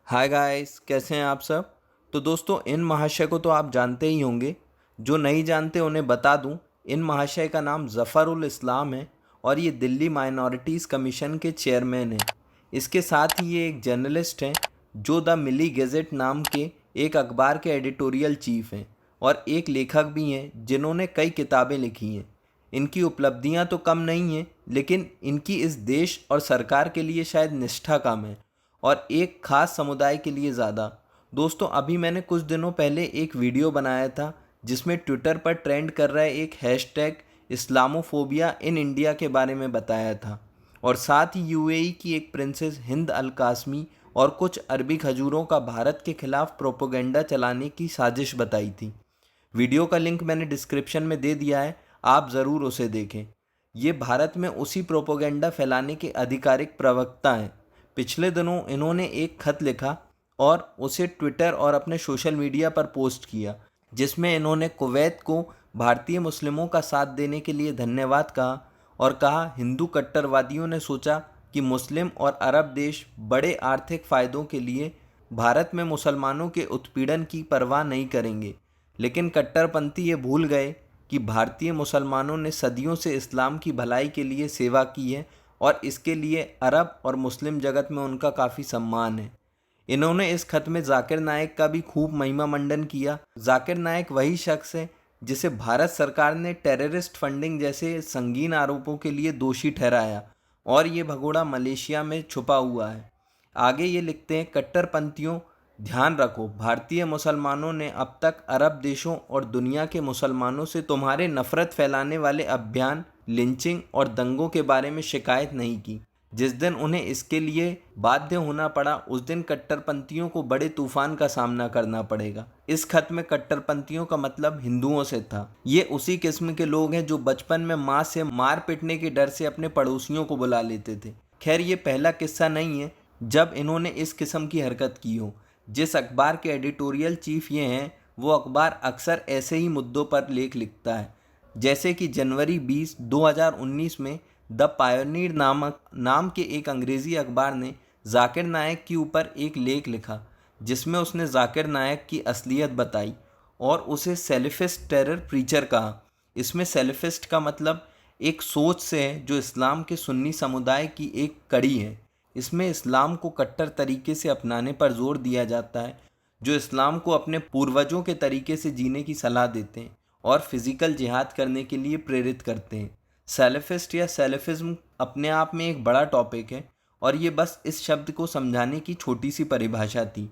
Hi guys, कैसे हैं आप सब। तो दोस्तों, इन महाशय को तो आप जानते ही होंगे। जो नहीं जानते उन्हें बता दूं, इन महाशय का नाम ज़फ़रुल इस्लाम है और ये दिल्ली माइनॉरिटीज़ कमीशन के चेयरमैन हैं। इसके साथ ही ये एक जर्नलिस्ट हैं जो द मिली गेज़ेट नाम के एक अखबार के एडिटोरियल चीफ हैं और एक लेखक भी हैं जिन्होंने कई किताबें लिखी हैं। इनकी उपलब्धियां तो कम नहीं हैं, लेकिन इनकी इस देश और सरकार के लिए शायद निष्ठा कम है और एक खास समुदाय के लिए ज़्यादा। दोस्तों, अभी मैंने कुछ दिनों पहले एक वीडियो बनाया था जिसमें ट्विटर पर ट्रेंड कर रहा है एक हैशटैग इस्लामोफोबिया इन इंडिया के बारे में बताया था और साथ ही यूएई की एक प्रिंसेस हिंद अल कासमी और कुछ अरबी खजूरों का भारत के खिलाफ प्रोपोगंडा चलाने की साजिश बताई थी। वीडियो का लिंक मैंने डिस्क्रिप्शन में दे दिया है, आप ज़रूर उसे देखें। ये भारत में उसी प्रोपोगंडा फैलाने के आधिकारिक प्रवक्ता हैं। पिछले दिनों इन्होंने एक खत लिखा और उसे ट्विटर और अपने सोशल मीडिया पर पोस्ट किया, जिसमें इन्होंने कुवैत को भारतीय मुस्लिमों का साथ देने के लिए धन्यवाद कहा और कहा हिंदू कट्टरवादियों ने सोचा कि मुस्लिम और अरब देश बड़े आर्थिक फ़ायदों के लिए भारत में मुसलमानों के उत्पीड़न की परवाह नहीं करेंगे, लेकिन कट्टरपंथी ये भूल गए कि भारतीय मुसलमानों ने सदियों से इस्लाम की भलाई के लिए सेवा की है और इसके लिए अरब और मुस्लिम जगत में उनका काफ़ी सम्मान है। इन्होंने इस खत में जाकिर नायक का भी खूब महिमा मंडन किया। जाकिर नायक वही शख्स है जिसे भारत सरकार ने टेररिस्ट फंडिंग जैसे संगीन आरोपों के लिए दोषी ठहराया और ये भगोड़ा मलेशिया में छुपा हुआ है। आगे ये लिखते हैं, कट्टरपंथियों, ध्यान रखो, भारतीय मुसलमानों ने अब तक अरब देशों और दुनिया के मुसलमानों से तुम्हारे नफरत फैलाने वाले अभियान, लिंचिंग और दंगों के बारे में शिकायत नहीं की। जिस दिन उन्हें इसके लिए बाध्य होना पड़ा, उस दिन कट्टरपंथियों को बड़े तूफान का सामना करना पड़ेगा। इस खत में कट्टरपंथियों का मतलब हिंदुओं से था। ये उसी किस्म के लोग हैं जो बचपन में माँ से मार पिटने के डर से अपने पड़ोसियों को बुला लेते थे। खैर, ये पहला किस्सा नहीं है जब इन्होंने इस किस्म की हरकत की हो। जिस अखबार के एडिटोरियल चीफ ये हैं, वो अखबार अक्सर ऐसे ही मुद्दों पर लेख लिखता है, जैसे कि जनवरी 20, 2019 में द पायोनियर नाम के एक अंग्रेज़ी अखबार ने जाकिर नायक के ऊपर एक लेख लिखा, जिसमें उसने जाकिर नायक की असलियत बताई और उसे सेलिफिस्ट टेरर प्रीचर कहा। इसमें सेलिफिस्ट का मतलब एक सोच से है जो इस्लाम के सुन्नी समुदाय की एक कड़ी है। इसमें इस्लाम को कट्टर तरीके से अपनाने पर जोर दिया जाता है, जो इस्लाम को अपने पूर्वजों के तरीके से जीने की सलाह देते हैं और फिज़िकल जिहाद करने के लिए प्रेरित करते हैं। सेलेफिस्ट या सेलेफिज्म अपने आप में एक बड़ा टॉपिक है और ये बस इस शब्द को समझाने की छोटी सी परिभाषा थी।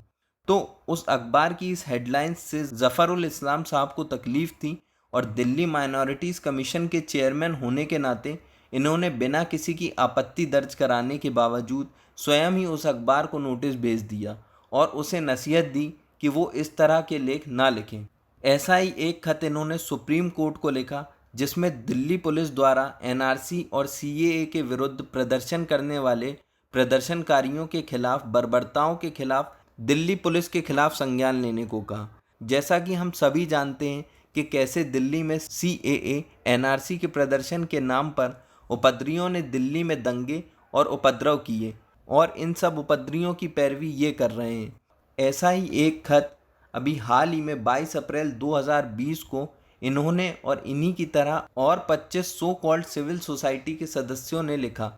तो उस अखबार की इस हेडलाइन से ज़फ़रुल इस्लाम साहब को तकलीफ़ थी और दिल्ली माइनॉरिटीज़ कमीशन के चेयरमैन होने के नाते इन्होंने बिना किसी की आपत्ति दर्ज कराने के बावजूद स्वयं ही उस अखबार को नोटिस भेज दिया और उसे नसीहत दी कि वो इस तरह के लेख ना लिखें। ऐसा ही एक खत इन्होंने सुप्रीम कोर्ट को लिखा, जिसमें दिल्ली पुलिस द्वारा एनआरसी और सीएए के विरुद्ध प्रदर्शन करने वाले प्रदर्शनकारियों के खिलाफ बर्बरताओं के खिलाफ दिल्ली पुलिस के खिलाफ संज्ञान लेने को कहा। जैसा कि हम सभी जानते हैं कि कैसे दिल्ली में सीएए एनआरसी के प्रदर्शन के नाम पर उपद्रवियों ने दिल्ली में दंगे और उपद्रव किए और इन सब उपद्रवियों की पैरवी ये कर रहे हैं। ऐसा ही एक खत अभी हाल ही में 22 अप्रैल 2020 को इन्होंने और इन्हीं की तरह और 25 सो कॉल्ड सिविल सोसाइटी के सदस्यों ने लिखा,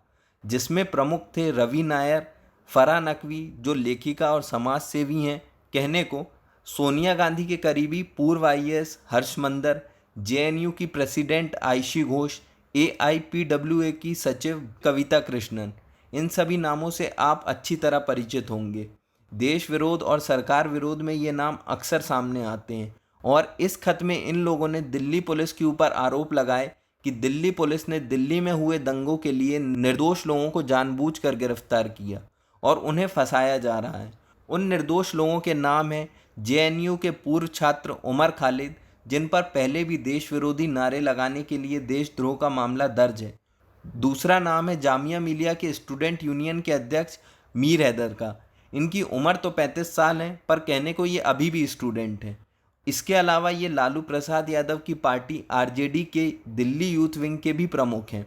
जिसमें प्रमुख थे रवि नायर, फरहान नकवी जो लेखिका और समाज सेवी हैं, कहने को सोनिया गांधी के करीबी पूर्व आईएएस हर्ष मंदर, जेएनयू की प्रेसिडेंट आयशी घोष, एआईपीडब्ल्यूए की सचिव कविता कृष्णन। इन सभी नामों से आप अच्छी तरह परिचित होंगे। देश विरोध और सरकार विरोध में ये नाम अक्सर सामने आते हैं और इस खत में इन लोगों ने दिल्ली पुलिस के ऊपर आरोप लगाए कि दिल्ली पुलिस ने दिल्ली में हुए दंगों के लिए निर्दोष लोगों को जानबूझकर गिरफ्तार किया और उन्हें फंसाया जा रहा है। उन निर्दोष लोगों के नाम हैं जेएनयू के पूर्व छात्र उमर खालिद, जिन पर पहले भी देश विरोधी नारे लगाने के लिए देशद्रोह का मामला दर्ज है। दूसरा नाम है जामिया मिलिया के स्टूडेंट यूनियन के अध्यक्ष मीर हैदर का। इनकी उम्र तो 35 साल है, पर कहने को ये अभी भी स्टूडेंट हैं। इसके अलावा ये लालू प्रसाद यादव की पार्टी आरजेडी के दिल्ली यूथ विंग के भी प्रमुख हैं।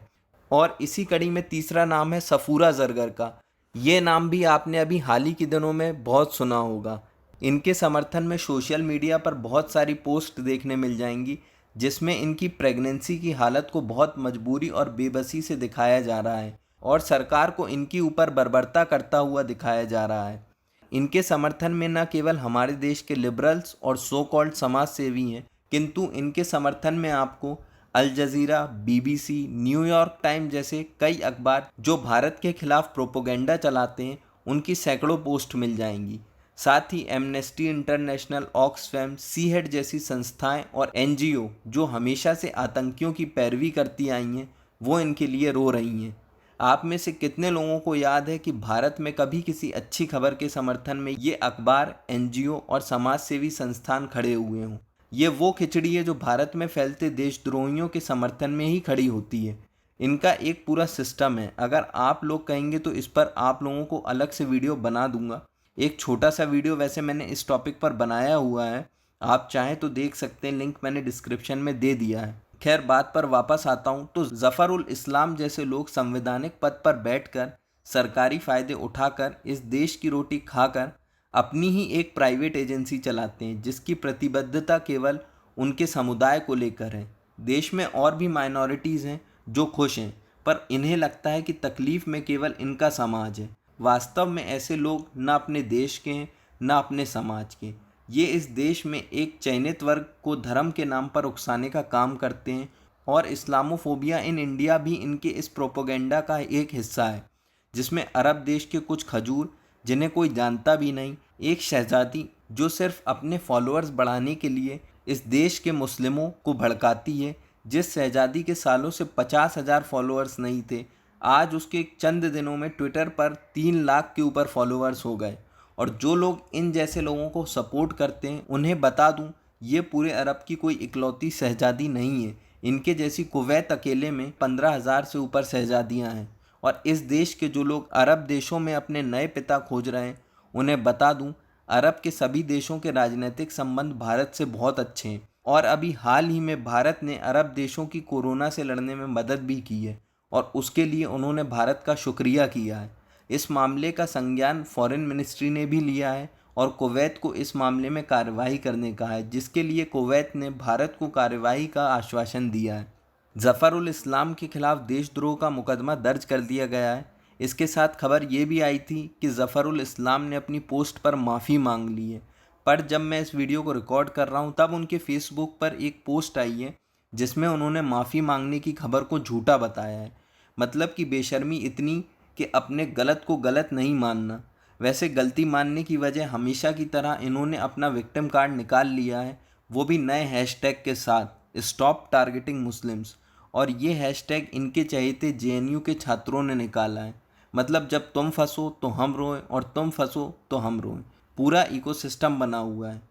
और इसी कड़ी में तीसरा नाम है सफूरा जरगर का। ये नाम भी आपने अभी हाल ही के दिनों में बहुत सुना होगा। इनके समर्थन में सोशल मीडिया पर बहुत सारी पोस्ट देखने मिल जाएंगी जिसमें इनकी प्रेगनेंसी की हालत को बहुत मजबूरी और बेबसी से दिखाया जा रहा है और सरकार को इनके ऊपर बर्बरता करता हुआ दिखाया जा रहा है। इनके समर्थन में न केवल हमारे देश के लिबरल्स और सो कॉल्ड समाज सेवी हैं, किंतु इनके समर्थन में आपको Al Jazeera, BBC, New York time जैसे कई अखबार जो भारत के खिलाफ प्रोपोगेंडा चलाते हैं उनकी सैकड़ों पोस्ट मिल जाएंगी। साथ ही एमनेस्टी इंटरनेशनल, ऑक्सफैम, सीहेड जैसी संस्थाएं और एनजीओ जो हमेशा से आतंकियों की पैरवी करती आई हैं वो इनके लिए रो रही हैं। आप में से कितने लोगों को याद है कि भारत में कभी किसी अच्छी खबर के समर्थन में ये अखबार, एनजीओ और समाज सेवी संस्थान खड़े हुए हों? ये वो खिचड़ी है जो भारत में फैलते देशद्रोहियों के समर्थन में ही खड़ी होती है। इनका एक पूरा सिस्टम है। अगर आप लोग कहेंगे तो इस पर आप लोगों को अलग से वीडियो बना दूंगा। एक छोटा सा वीडियो वैसे मैंने इस टॉपिक पर बनाया हुआ है, आप चाहें तो देख सकते हैं, लिंक मैंने डिस्क्रिप्शन में दे दिया है। खैर, बात पर वापस आता हूँ तो ज़फ़रुल इस्लाम जैसे लोग संवैधानिक पद पर बैठकर सरकारी फ़ायदे उठाकर इस देश की रोटी खाकर अपनी ही एक प्राइवेट एजेंसी चलाते हैं जिसकी प्रतिबद्धता केवल उनके समुदाय को लेकर है। देश में और भी माइनॉरिटीज़ हैं जो खुश हैं, पर इन्हें लगता है कि तकलीफ़ में केवल इनका समाज है। वास्तव में ऐसे लोग न अपने देश के हैं न अपने समाज के। ये इस देश में एक चयनित वर्ग को धर्म के नाम पर उकसाने का काम करते हैं और इस्लामोफोबिया इन इंडिया भी इनके इस प्रोपोगेंडा का एक हिस्सा है, जिसमें अरब देश के कुछ खजूर जिन्हें कोई जानता भी नहीं, एक शहजादी जो सिर्फ अपने फॉलोअर्स बढ़ाने के लिए इस देश के मुस्लिमों को भड़काती है, जिस शहजादी के सालों से 50,000 फॉलोअर्स नहीं थे, आज उसके चंद दिनों में ट्विटर पर 3 लाख के ऊपर फॉलोअर्स हो गए। और जो लोग इन जैसे लोगों को सपोर्ट करते हैं उन्हें बता दूं, ये पूरे अरब की कोई इकलौती शहजादी नहीं है। इनके जैसी कुवैत अकेले में 15,000 से ऊपर शहजादियां हैं। और इस देश के जो लोग अरब देशों में अपने नए पिता खोज रहे हैं उन्हें बता दूं, अरब के सभी देशों के राजनीतिक संबंध भारत से बहुत अच्छे हैं और अभी हाल ही में भारत ने अरब देशों की कोरोना से लड़ने में मदद भी की है और उसके लिए उन्होंने भारत का शुक्रिया किया है। इस मामले का संज्ञान फॉरेन मिनिस्ट्री ने भी लिया है और कुवैत को इस मामले में कार्रवाई करने का है, जिसके लिए कुवैत ने भारत को कार्रवाई का आश्वासन दिया है। ज़फ़रुल इस्लाम के खिलाफ देशद्रोह का मुकदमा दर्ज कर दिया गया है। इसके साथ खबर ये भी आई थी कि ज़फ़रुल इस्लाम ने अपनी पोस्ट पर माफ़ी मांग ली है, पर जब मैं इस वीडियो को रिकॉर्ड कर रहा हूँ तब उनके फेसबुक पर एक पोस्ट आई है जिसमें उन्होंने माफ़ी मांगने की खबर को झूठा बताया है। मतलब कि बेशर्मी इतनी कि अपने गलत को गलत नहीं मानना। वैसे गलती मानने की वजह हमेशा की तरह इन्होंने अपना विक्टिम कार्ड निकाल लिया है, वो भी नए हैशटैग के साथ, स्टॉप टारगेटिंग मुस्लिम्स। और ये हैशटैग इनके चहेते जेएनयू के छात्रों ने निकाला है। मतलब जब तुम फंसो तो हम रोएं और तुम फंसो तो हम रोएं, पूरा इकोसिस्टम बना हुआ है।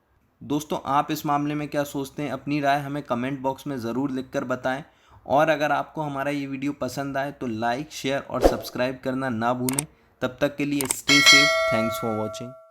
दोस्तों, आप इस मामले में क्या सोचते हैं? अपनी राय हमें कमेंट बॉक्स में ज़रूर लिखकर बताएं। और अगर आपको हमारा ये वीडियो पसंद आए तो लाइक, शेयर और सब्सक्राइब करना ना भूलें। तब तक के लिए stay safe. Thanks for watching.